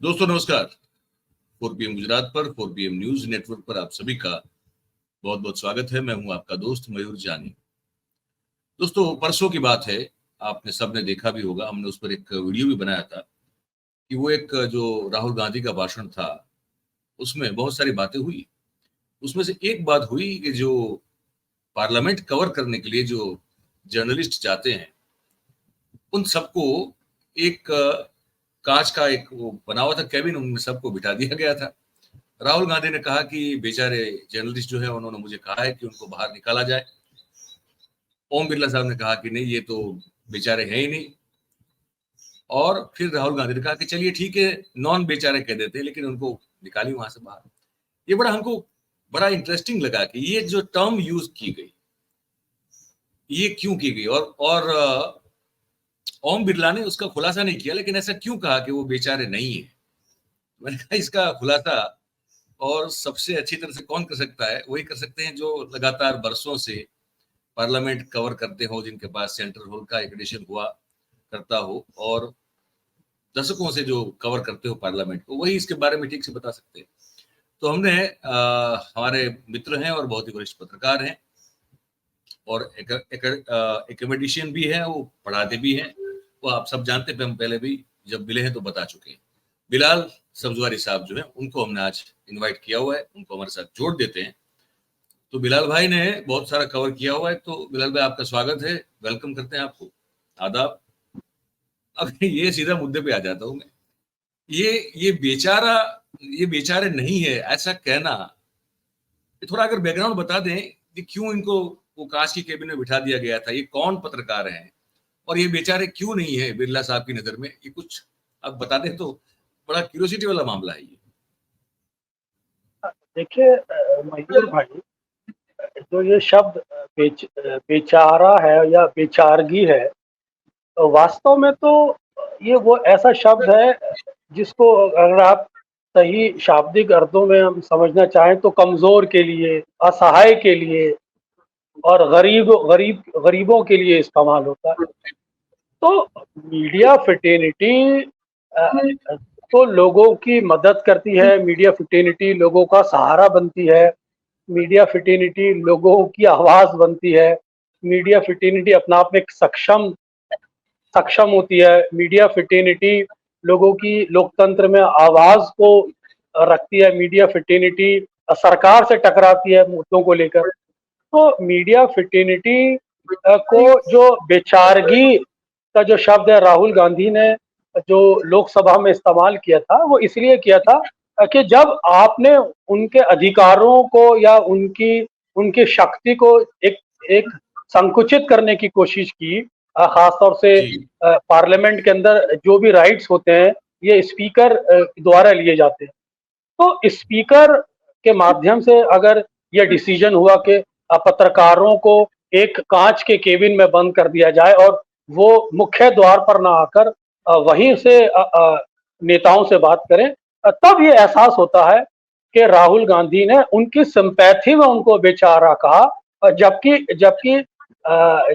दोस्तों नमस्कार। 4 PM गुजरात पर 4 PM न्यूज नेटवर्क पर आप सभी का बहुत बहुत स्वागत है। मैं हूं आपका दोस्त मयूर जानी। दोस्तों परसों की बात है, आपने सबने देखा भी होगा, हमने उस पर एक वीडियो भी बनाया था कि वो एक जो राहुल गांधी का भाषण था उसमें बहुत सारी बातें हुई। उसमें से एक बात हुई कि जो पार्लियामेंट कवर करने के लिए जो जर्नलिस्ट जाते हैं उन सबको एक कांच का एक वो बना हुआ था कैबिन, उनमें सबको बिठा दिया गया था। राहुल गांधी ने कहा कि बेचारे जर्नलिस्ट जो है उन्होंने मुझे कहा है कि उनको बाहर निकाला जाए। ओम बिरला साहब ने कहा कि नहीं, ये तो बेचारे हैं ही नहीं। और फिर राहुल गांधी ने कहा कि चलिए ठीक है, नॉन बेचारे कह देते हैं, लेकिन उनको निकाली वहां से बाहर। ये हमको बड़ा इंटरेस्टिंग लगा कि ये जो टर्म यूज की गई ये क्यों की गई। और ओम बिरला ने उसका खुलासा नहीं किया, लेकिन ऐसा क्यों कहा कि वो बेचारे नहीं है। मैंने कहा इसका खुलासा और सबसे अच्छी तरह से कौन कर सकता है, वही कर सकते हैं जो लगातार बरसों से पार्लियामेंट कवर करते हो, जिनके पास सेंट्रल हॉल का एडिशन हुआ करता हो और दशकों से जो कवर करते हो पार्लियामेंट को, वही इसके बारे में ठीक से बता सकते हैं। तो हमने हमारे मित्र हैं और बहुत ही वरिष्ठ पत्रकार हैं और एकेडमिशियन भी है, वो पढ़ाते भी हैं। वो आप सब जानते हैं, हम पहले भी जब मिले हैं तो बता चुके हैं। बिलाल सब्जवारी साहब जो है उनको हमने आज इनवाइट किया हुआ है, उनको हमारे साथ जोड़ देते हैं। तो बिलाल भाई ने बहुत सारा कवर किया हुआ है, तो बिलाल भाई आपका स्वागत है, वेलकम करते हैं आपको, आदाब। अब ये सीधा मुद्दे पे आ जाता हूँ मैं। ये बेचारा, ये बेचारे नहीं है ऐसा कहना, थोड़ा अगर बैकग्राउंड बता दें कि क्यों इनको वो कांच की केबिन में बिठा दिया गया था, ये कौन पत्रकार हैं और ये बेचारे क्यों नहीं है बिरला साहब की नजर में, ये कुछ आप बता दें तो बड़ा क्यूरियोसिटी वाला मामला है ये। देखिए मयूर भाई, जो ये शब्द बेचारा है या बेचारगी है, वास्तव में तो ये वो ऐसा शब्द है जिसको अगर आप सही शाब्दिक अर्थों में हम समझना चाहें तो कमजोर के लिए, असहाय के लिए और गरीबों के लिए इस्तेमाल होता है। तो मीडिया फिटेनिटी तो लोगों की मदद करती है, मीडिया फिटेनिटी लोगों का सहारा बनती है, मीडिया फिटेनिटी लोगों की आवाज बनती है, मीडिया फिटेनिटी अपना आप में एक सक्षम होती है, मीडिया फिटेनिटी लोगों की लोकतंत्र में आवाज को रखती है, मीडिया फिटेनिटी सरकार से टकराती है मुद्दों को लेकर। तो मीडिया फिटेनिटी को जो बेचारगी का जो शब्द है राहुल गांधी ने जो लोकसभा में इस्तेमाल किया था, वो इसलिए किया था कि जब आपने उनके अधिकारों को या उनकी उनकी शक्ति को एक एक संकुचित करने की कोशिश की, खासतौर से जी पार्लियामेंट के अंदर जो भी राइट्स होते हैं ये स्पीकर द्वारा लिए जाते हैं। तो स्पीकर के माध्यम से अगर ये डिसीजन हुआ कि पत्रकारों को एक कांच के केबिन में बंद कर दिया जाए और वो मुख्य द्वार पर ना आकर वहीं से नेताओं से बात करें, तब ये एहसास होता है कि राहुल गांधी ने उनकी सिंपैथी में उनको बेचारा कहा। जबकि जबकि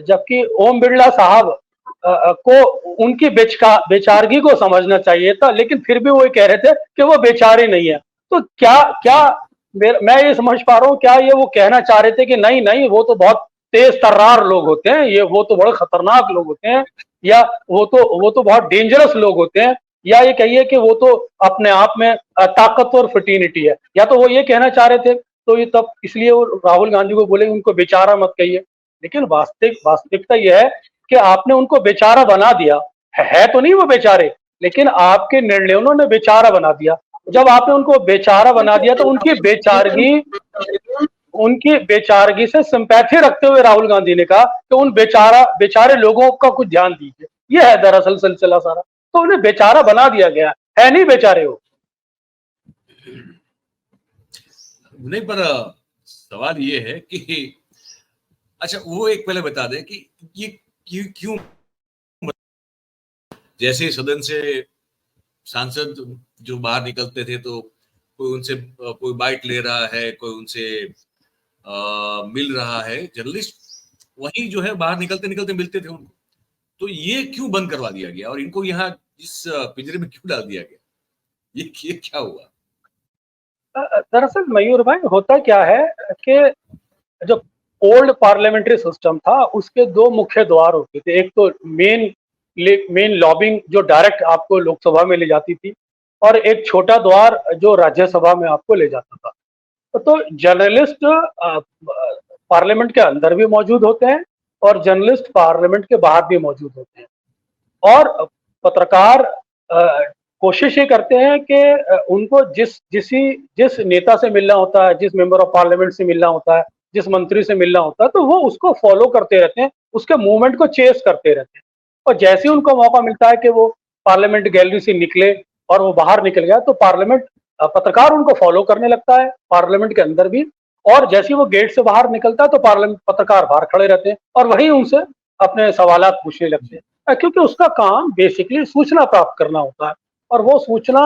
जबकि ओम बिरला साहब को उनकी बेचारगी को समझना चाहिए था, लेकिन फिर भी वो कह रहे थे कि वो बेचारे नहीं है। तो क्या क्या जी मैं ये समझ पा रहा हूँ, क्या ये वो कहना चाह रहे थे कि नहीं नहीं वो तो बहुत तेज तर्रार लोग होते हैं, ये वो तो बड़े खतरनाक लोग होते हैं, या वो तो बहुत डेंजरस लोग होते हैं, या ये कहिए कि वो तो अपने आप में ताकतवर फिटिनिटी है, या तो वो ये कहना चाह रहे थे। तो ये तब इसलिए वो राहुल गांधी को बोले उनको बेचारा मत कहिए। लेकिन वास्तविकता यह है कि आपने उनको बेचारा बना दिया है तो नहीं वो बेचारे, लेकिन आपके निर्णयों ने बेचारा बना दिया। जब आपने उनको बेचारा बना दिया तो उनकी बेचारगी से सिंपैथी रखते हुए राहुल गांधी ने कहा कि उन बेचारे लोगों का कुछ ध्यान दीजिए। यह है दरअसल सिलसिला सारा। तो उन्हें बेचारा बना दिया गया है नहीं बेचारे हो। नहीं, पर सवाल ये है कि अच्छा वो एक पहले बता दें कि ये क्यों जैसे सदन से सांसद जो बाहर निकलते थे तो कोई उनसे कोई बाइट ले रहा है, कोई उनसे मिल रहा है, जर्नलिस्ट वही जो है बाहर निकलते निकलते मिलते थे उनको। तो ये क्यों बंद करवा दिया गया और इनको यहाँ इस पिंजरे में क्यों डाल दिया गया? ये क्या हुआ? दरअसल मयूर भाई होता क्या है कि जो ओल्ड पार्लियामेंट्री सिस्टम था उसके दो मुख्य द्वार होते थे। एक तो मेन लॉबिंग जो डायरेक्ट आपको लोकसभा में ले जाती थी, और एक छोटा द्वार जो राज्यसभा में आपको ले जाता था। तो जर्नलिस्ट पार्लियामेंट के अंदर भी मौजूद होते हैं और जर्नलिस्ट पार्लियामेंट के बाहर भी मौजूद होते हैं। और पत्रकार कोशिश ये करते हैं कि उनको जिस नेता से मिलना होता है, जिस मेंबर ऑफ पार्लियामेंट से मिलना होता है, जिस मंत्री से मिलना होता है, तो वो उसको फॉलो करते रहते हैं, उसके मूवमेंट को चेस करते रहते हैं। और जैसे ही उनको मौका मिलता है कि वो पार्लियामेंट गैलरी से निकले और वो बाहर निकल गया, तो पत्रकार उनको फॉलो करने लगता है पार्लियामेंट के अंदर भी। और जैसे ही वो गेट से बाहर निकलता है तो पार्लियामेंट पत्रकार बाहर खड़े रहते हैं और वही उनसे अपने सवालात पूछने लगते हैं, क्योंकि उसका काम बेसिकली सूचना प्राप्त करना होता है। और वो सूचना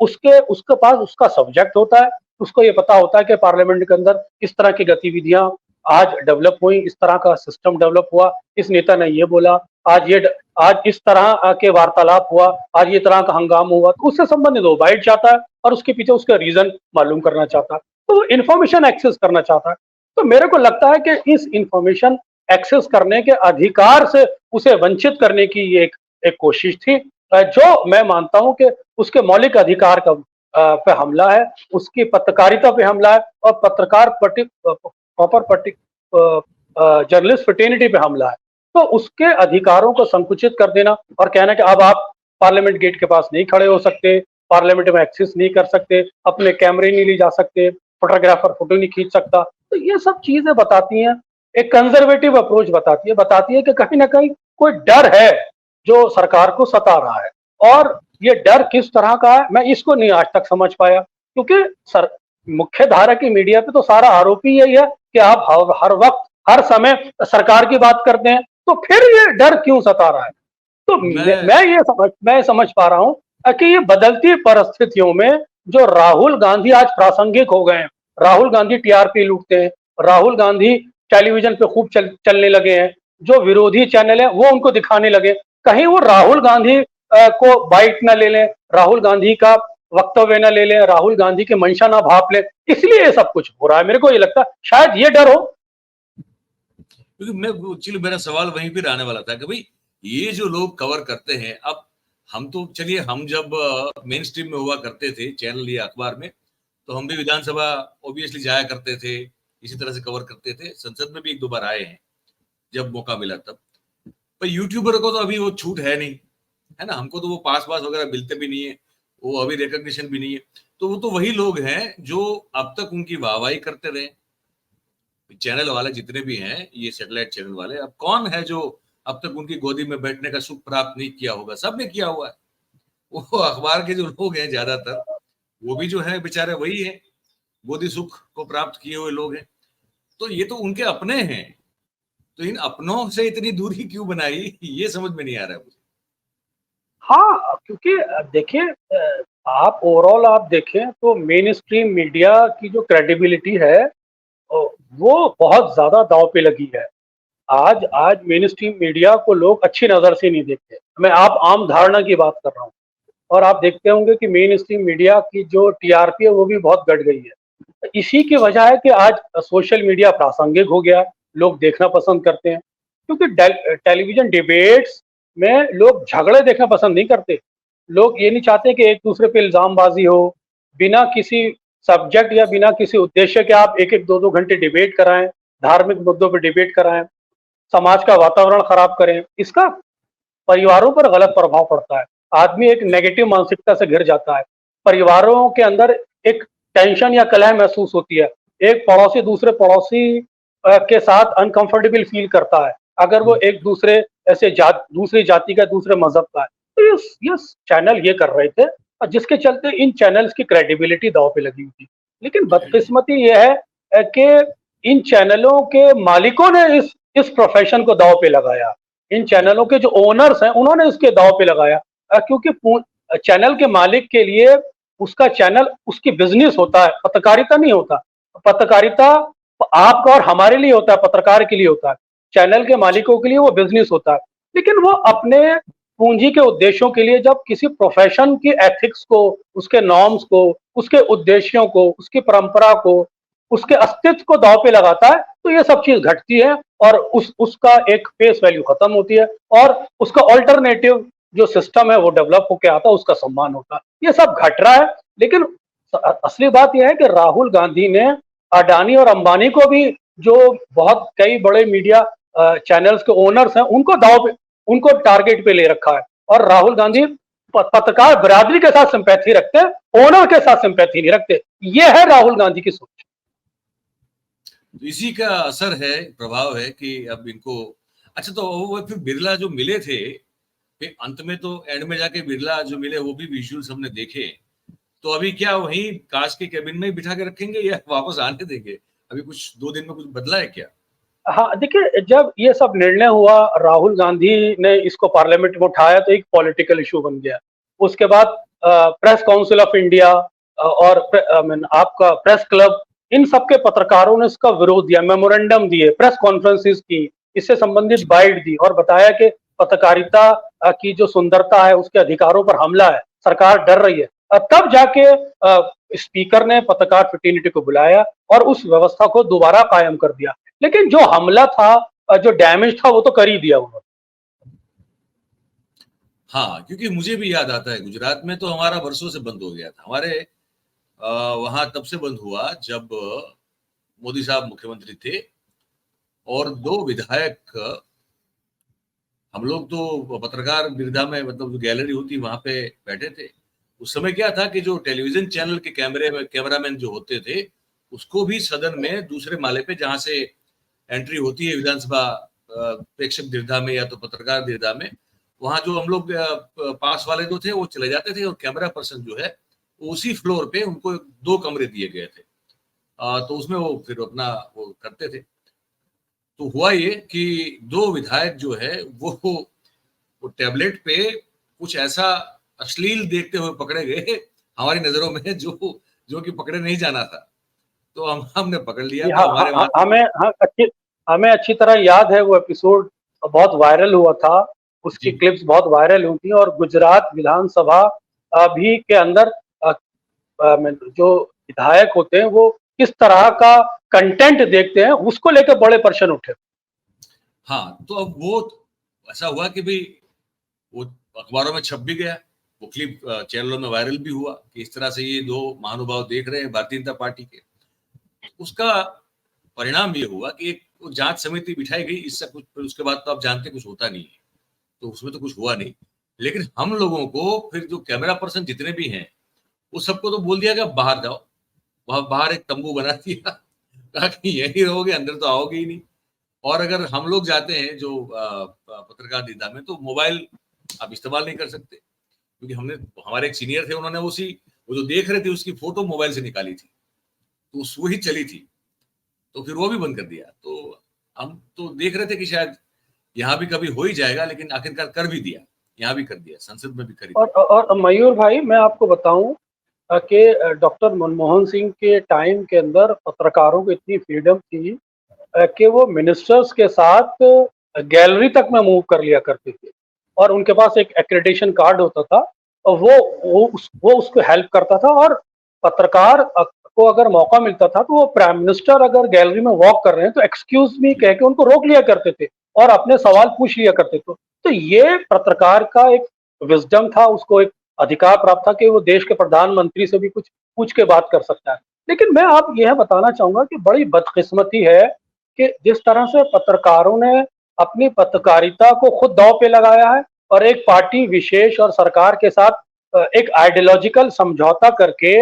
उसके उसके पास उसका सब्जेक्ट होता है। उसको ये पता होता है कि पार्लियामेंट के अंदर इस तरह की गतिविधियां आज डेवलप हुई, इस तरह का सिस्टम डेवलप हुआ, इस नेता ने ये बोला, आज इस तरह के वार्तालाप हुआ, आज ये तरह का हंगामा हुआ, तो उससे संबंधित वो बाइट चाहता है और उसके पीछे उसका रीजन मालूम करना चाहता है, तो वो इन्फॉर्मेशन एक्सेस करना चाहता है। तो मेरे को लगता है कि इस इंफॉर्मेशन एक्सेस करने के अधिकार से उसे वंचित करने की ये एक कोशिश थी, जो मैं मानता हूं कि उसके मौलिक अधिकार का पे हमला है, उसकी पत्रकारिता पे हमला है और पत्रकार प्रॉपर जर्नलिस्ट फ्रेटर्निटी पे हमला है। तो उसके अधिकारों को संकुचित कर देना और कहना कि अब आप पार्लियामेंट गेट के पास नहीं खड़े हो सकते, पार्लियामेंट में एक्सेस नहीं कर सकते, अपने कैमरे नहीं ले जा सकते, फोटोग्राफर फोटो नहीं खींच सकता, तो ये सब चीजें बताती हैं, एक कंजर्वेटिव अप्रोच बताती है कि कहीं ना कहीं कोई डर है जो सरकार को सता रहा है। और ये डर किस तरह का है मैं इसको नहीं आज तक समझ पाया, क्योंकि मुख्य धारा की मीडिया पे तो सारा आरोप ही यही है कि आप हर वक्त हर समय सरकार की बात करते हैं, तो फिर ये डर क्यों सता रहा है? तो मैं समझ पा रहा हूं कि ये बदलती परिस्थितियों में जो राहुल गांधी आज प्रासंगिक हो गए हैं, राहुल गांधी टीआरपी लूटते हैं, राहुल गांधी टेलीविजन पे खूब चलने लगे हैं, जो विरोधी चैनल है वो उनको दिखाने लगे, कहीं वो राहुल गांधी को बाइट ना ले लें, राहुल गांधी का वक्तव्य ना ले लें, राहुल गांधी की मंशा ना भाप लें, इसलिए ये सब कुछ हो रहा है। मेरे को ये लगता है शायद ये डर हो। क्योंकि मैं एक्चुअली मेरा सवाल वहीं पर आने वाला था कि भाई ये जो लोग कवर करते हैं, अब हम तो चलिए हम जब मेन स्ट्रीम में हुआ करते थे चैनल या अखबार में, तो हम भी विधानसभा ऑब्वियसली जाया करते थे, इसी तरह से कवर करते थे, संसद में भी एक दो बार आए हैं जब मौका मिला तब। पर यूट्यूबर को तो अभी वो छूट है नहीं, है ना, हमको तो वो पास वगैरह मिलते भी नहीं है, वो अभी रिकॉग्निशन भी नहीं है, तो वो तो वही लोग हैं जो अब तक उनकी वाहवाही करते रहे। चैनल वाले जितने भी हैं, ये सैटेलाइट चैनल वाले, अब कौन है जो अब तक उनकी गोदी में बैठने का सुख प्राप्त नहीं किया होगा? सबने किया हुआ है। वो अखबार के जो लोग हैं ज्यादातर, वो भी जो है बेचारे वही है, गोदी सुख को प्राप्त किए हुए लोग हैं। तो ये तो उनके अपने हैं, तो इन अपनों से इतनी दूरी क्यों बनाई, ये समझ में नहीं आ रहा है मुझे। हाँ, क्योंकि देखिए, आप ओवरऑल आप देखें तो मेन स्ट्रीम मीडिया की जो क्रेडिबिलिटी है वो बहुत ज्यादा दांव पे लगी है। आज आज मेन स्ट्रीम मीडिया को लोग अच्छी नजर से नहीं देखते, मैं आप आम धारणा की बात कर रहा हूँ। और आप देखते होंगे कि मेन स्ट्रीम मीडिया की जो टीआरपी है वो भी बहुत घट गई है। इसी की वजह है कि आज सोशल मीडिया प्रासंगिक हो गया है, लोग देखना पसंद करते हैं, क्योंकि टेलीविजन डिबेट्स में लोग झगड़े देखना पसंद नहीं करते। लोग ये नहीं चाहते कि एक दूसरे पे इल्जामबाजी हो, बिना किसी सब्जेक्ट या बिना किसी उद्देश्य के आप एक एक दो दो घंटे डिबेट कराएं, धार्मिक मुद्दों पर डिबेट कराएं, समाज का वातावरण खराब करें, इसका परिवारों पर गलत प्रभाव पड़ता है। आदमी एक नेगेटिव मानसिकता से घिर जाता है, परिवारों के अंदर एक टेंशन या कलह महसूस होती है, एक पड़ोसी दूसरे पड़ोसी के साथ अनकंफर्टेबल फील करता है अगर वो एक दूसरे दूसरी जाति का, दूसरे मजहब का है। तो ये चैनल ये कर रहे थे, और जिसके चलते इन चैनल्स की क्रेडिबिलिटी दांव पे लगी हुई थी। लेकिन बदकिस्मती ये है कि इन चैनलों के मालिकों ने इस प्रोफेशन को दांव पे लगाया। इन चैनलों के जो ओनर्स हैं उन्होंने इसके दांव पे लगाया, क्योंकि चैनल के मालिक के लिए उसका चैनल उसकी बिजनेस होता है, पत्रकारिता नहीं होता। पत्रकारिता आपका और हमारे लिए होता है, पत्रकार के लिए होता है, चैनल के मालिकों के लिए वो बिजनेस होता है। लेकिन वो अपने पूंजी के उद्देश्यों के लिए जब किसी प्रोफेशन की एथिक्स को, उसके नॉर्म्स को, उसके उद्देश्यों को, उसकी परंपरा को, उसके अस्तित्व को दांव पे लगाता है, तो ये सब चीज घटती है और उसका एक फेस वैल्यू खत्म होती है और उसका ऑल्टरनेटिव जो सिस्टम है वो डेवलप होकर आता है, उसका सम्मान होता है। ये सब घट रहा है, लेकिन असली बात यह है कि राहुल गांधी ने अडानी और अंबानी को भी, जो बहुत कई बड़े मीडिया चैनल्स के ओनर्स हैं, उनको दाव पे, उनको टारगेट पे ले रखा है। और राहुल गांधी पत्रकार बिरादरी के साथ सिंपैथी रखते हैं, ओनर के साथ सिंपैथी नहीं रखते। ये है राहुल गांधी की सोच। तो इसी का असर है, प्रभाव है कि अब इनको, अच्छा तो वो फिर बिरला जो मिले थे, फिर अंत में तो एंड में जाके बिरला जो मिले वो भी विजुअल्स हमने देखे, तो अभी क्या वही कांच के केबिन में ही बिठा के रखेंगे या वापस आने देंगे? अभी कुछ 2 दिन में कुछ बदला है क्या? हाँ, देखिए, जब ये सब निर्णय हुआ, राहुल गांधी ने इसको पार्लियामेंट में उठाया तो एक पॉलिटिकल इशू बन गया। उसके बाद प्रेस काउंसिल ऑफ इंडिया और आपका प्रेस क्लब, इन सबके पत्रकारों ने इसका विरोध दिया, मेमोरेंडम दिए, प्रेस कॉन्फ्रेंसिस की, इससे संबंधित बाइट दी और बताया कि पत्रकारिता की जो सुंदरता है, उसके अधिकारों पर हमला है, सरकार डर रही है। तब जाके स्पीकर ने पत्रकार फ्रेटर्निटी को बुलाया और उस व्यवस्था को दोबारा कायम कर दिया। लेकिन जो हमला था, जो डैमेज था, वो तो कर ही दिया उन्होंने। हाँ, क्योंकि मुझे भी याद आता है गुजरात में तो हमारा वर्षों से बंद हो गया था। हमारे वहां तब से बंद हुआ जब मोदी साहब मुख्यमंत्री थे और 2 विधायक, हम लोग तो पत्रकार बिरधा में, मतलब जो गैलरी होती वहां पे बैठे थे। उस समय क्या था कि जो टेलीविजन चैनल के कैमरामैन जो होते थे, उसको भी सदन में दूसरे माले पे, जहां से एंट्री होती है विधानसभा प्रेक्षक दीर्घा में या तो पत्रकार दीर्घा में, वहां जो हम लोग पास वाले जो थे वो चले जाते थे और कैमरा पर्सन जो है उसी फ्लोर पे उनको 2 कमरे दिए गए थे। तो उसमें वो फिर अपना वो करते थे। तो हुआ ये कि 2 विधायक जो है वो टैबलेट पे कुछ ऐसा अश्लील देखते हुए पकड़े गए हमारी नजरों में, जो कि पकड़े नहीं जाना था। तो हमने पकड़ लिया, तो हमारे वहां हमें अच्छी तरह याद है, वो एपिसोड बहुत वायरल हुआ था, उसकी जी। क्लिप्स बहुत वायरल हुई थी। और गुजरात विधानसभा भी के अंदर जो विधायक होते हैं वो किस तरह का कंटेंट देखते हैं, उसको लेकर बड़े प्रश्न उठे। हाँ, तो अब वो ऐसा हुआ कि भाई वो अखबारों में छप भी गया, वो क्लिप चैनलों में वायरल भी हुआ कि इस तरह से ये 2 महानुभाव देख रहे हैं भारतीय जनता पार्टी के। उसका परिणाम ये हुआ कि एक जांच समिति बिठाई गई, इससे कुछ, फिर उसके बाद तो आप जानते कुछ होता नहीं है, तो उसमें तो कुछ हुआ नहीं। लेकिन हम लोगों को फिर जो कैमरा पर्सन जितने भी हैं, वो सबको तो बोल दिया कि बाहर जाओ। वहां बाहर एक तंबू बना दिया, कहा कि यहीं रहोगे, अंदर तो आओगे ही नहीं। और अगर हम लोग जाते हैं जो पत्रकार दीदा में, तो मोबाइल आप इस्तेमाल नहीं कर सकते, क्योंकि हमने, हमारे एक सीनियर थे, उन्होंने वो जो देख रहे थे उसकी फोटो मोबाइल से निकाली थी, तो वो ही चली थी, तो फिर वो भी बंद कर दिया। तो हम तो देख रहे थे कि शायद यहाँ भी कभी हो ही जाएगा, लेकिन आखिरकार कर भी दिया, यहाँ भी कर दिया, संसद में भी कर दिया। और मयूर भाई, मैं आपको बताऊं कि डॉक्टर मनमोहन सिंह के टाइम के अंदर पत्रकारों को इतनी फ्रीडम थी कि वो मिनिस्टर्स के साथ गैलरी तक में मूव कर लिया करते थे और उनके पास एक एक्रेडिटेशन कार्ड होता था और वो उसको हेल्प करता था। और पत्रकार को अगर मौका मिलता था तो वो प्राइम मिनिस्टर अगर गैलरी में वॉक कर रहे हैं तो एक्सक्यूज मी कह के उनको रोक लिया करते थे और अपने सवाल पूछ लिया करते थे। तो ये पत्रकार का एक विजडम था, उसको एक अधिकार प्राप्त था कि वो देश के प्रधानमंत्री से भी कुछ पूछ के बात कर सकता है। लेकिन मैं आप यह बताना चाहूंगा कि बड़ी बदकिस्मती है कि जिस तरह से पत्रकारों ने अपनी पत्रकारिता को खुद दांव पे लगाया है और एक पार्टी विशेष और सरकार के साथ एक आइडियोलॉजिकल समझौता करके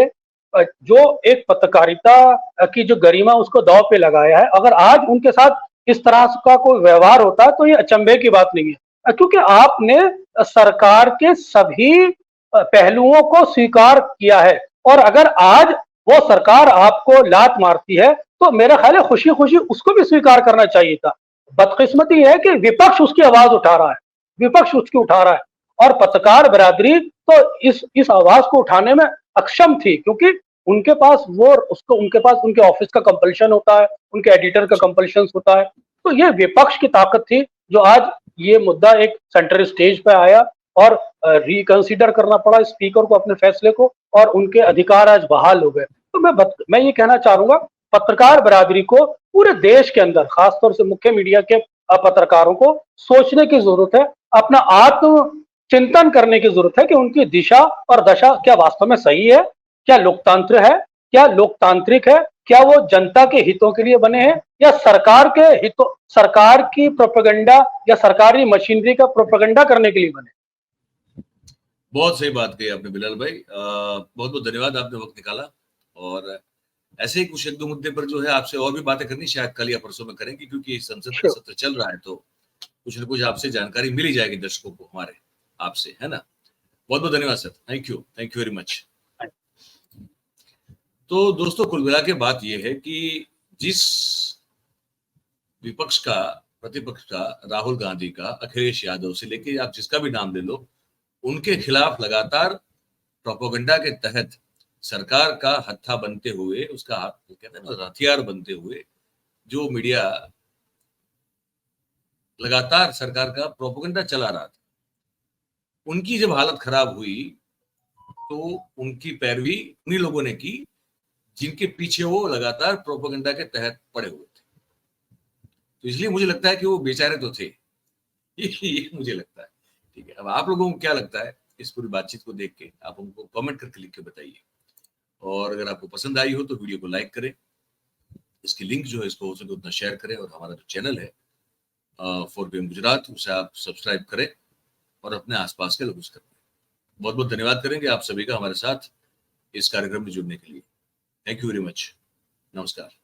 जो एक पत्रकारिता की जो गरिमा उसको दांव पे लगाया है, अगर आज उनके साथ इस तरह का कोई व्यवहार होता है तो ये अचंभे की बात नहीं है, क्योंकि आपने सरकार के सभी पहलुओं को स्वीकार किया है। और अगर आज वो सरकार आपको लात मारती है तो मेरा ख्याल है खुशी खुशी उसको भी स्वीकार करना चाहिए था। बदकिस्मती है कि विपक्ष उसकी आवाज उठा रहा है, विपक्ष उसकी उठा रहा है और पत्रकार बिरादरी तो इस आवाज को उठाने में अक्षम थी, क्योंकि उनके पास उनके पास उनके ऑफिस का कंपल्शन होता है, उनके एडिटर का कंपल्शन होता है। तो ये विपक्ष की ताकत थी जो आज ये मुद्दा एक सेंटर स्टेज पे आया और रिकंसिडर करना पड़ा स्पीकर को अपने फैसले को, और उनके अधिकार आज बहाल हो गए। तो मैं ये कहना चाहूंगा पत्रकार बरादरी को पूरे देश के अंदर, खासतौर से मुख्य मीडिया के पत्रकारों को सोचने की जरूरत है, अपना आत्म चिंतन करने की जरूरत है कि उनकी दिशा और दशा क्या वास्तव में सही है, क्या लोकतंत्र है, क्या लोकतांत्रिक है, क्या वो जनता के हितों के लिए बने हैं या सरकार के हितों, सरकार की प्रोपेगेंडा या सरकारी मशीनरी का प्रोपेगेंडा करने के लिए बने। बहुत सही बात कही आपने बिलाल भाई, बहुत बहुत धन्यवाद, आपने वक्त निकाला। और ऐसे ही कुछ एक दो मुद्दे पर जो है आपसे और भी बातें करनी शायद कल या परसों में करेंगे, क्योंकि संसद का सत्र चल रहा है, तो कुछ न कुछ आपसे जानकारी मिल ही जाएगी दर्शकों को हमारे आपसे, है ना। बहुत बहुत धन्यवाद sir, thank you very much. तो दोस्तों कुल मिला के बात यह है कि जिस विपक्ष का, प्रतिपक्ष का, राहुल गांधी का, अखिलेश यादव से लेके आप जिसका भी नाम ले लो, उनके खिलाफ लगातार प्रोपेगेंडा के तहत सरकार का हत्था बनते हुए, उसका कहते हैं ना हथियार बनते हुए, जो मीडिया लगातार सरकार का प्रोपेगेंडा चला रहा था, उनकी जब हालत खराब हुई तो उनकी पैरवी उन्हीं लोगों ने की जिनके पीछे वो लगातार प्रोपेगेंडा के तहत पड़े हुए थे। तो इसलिए मुझे लगता है कि वो बेचारे तो थे, ये मुझे लगता है। ठीक है, अब आप लोगों को क्या लगता है इस पूरी बातचीत को देख के, आप हमको कमेंट करके लिख के बताइए। और अगर आपको पसंद आई हो तो वीडियो को लाइक करें, इसकी लिंक जो है इसको हो सके उतना शेयर करें, और हमारा जो चैनल है 4PM गुजरात, उसे आप सब्सक्राइब करें और अपने आसपास के लोगों से करें। बहुत बहुत धन्यवाद करेंगे आप सभी का हमारे साथ इस कार्यक्रम में जुड़ने के लिए। Thank you very much. नमस्कार।